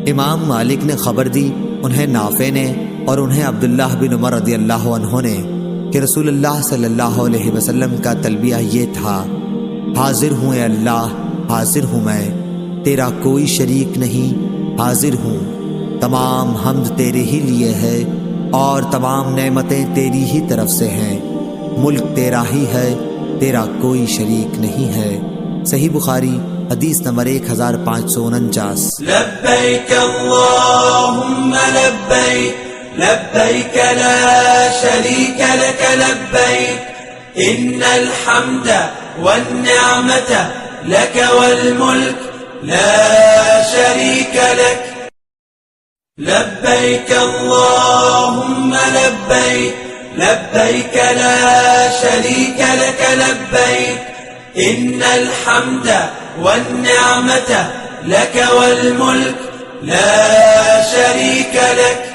इमाम मालिक ने खबर दी उन्हें नाफे ने और उन्हें अब्दुल्लाह बिन उमर रदियल्लाहु अन्हु ने कि रसूलुल्लाह सल्लल्लाहु अलैहि वसल्लम का तलबिया ये था, हाजिर हूँ ए अल्लाह, हाजिर हूँ मैं, तेरा कोई शरीक नहीं, हाजिर हूँ, तमाम हम्द तेरे ही लिए है और तमाम नेमतें तेरी ही तरफ से हैं, मुल्क तेरा ही है, तेरा कोई शरीक नहीं है। सही बुखारी हदीस नंबर 1549। लब्बैक अल्लाहुम्मा लब्बैक लब्बैक ला शरीक लक लब्बैक इन्नल हम्द वन्निअमत लक वल मुल्क ला शरीक लक। लब्बैक अल्लाहुम्मा लब्बैक लब्बैक ला शरीक लक लब्बैक इन्नल हम्द वन्निअमत लक वल मुल्क ला शरीक लक।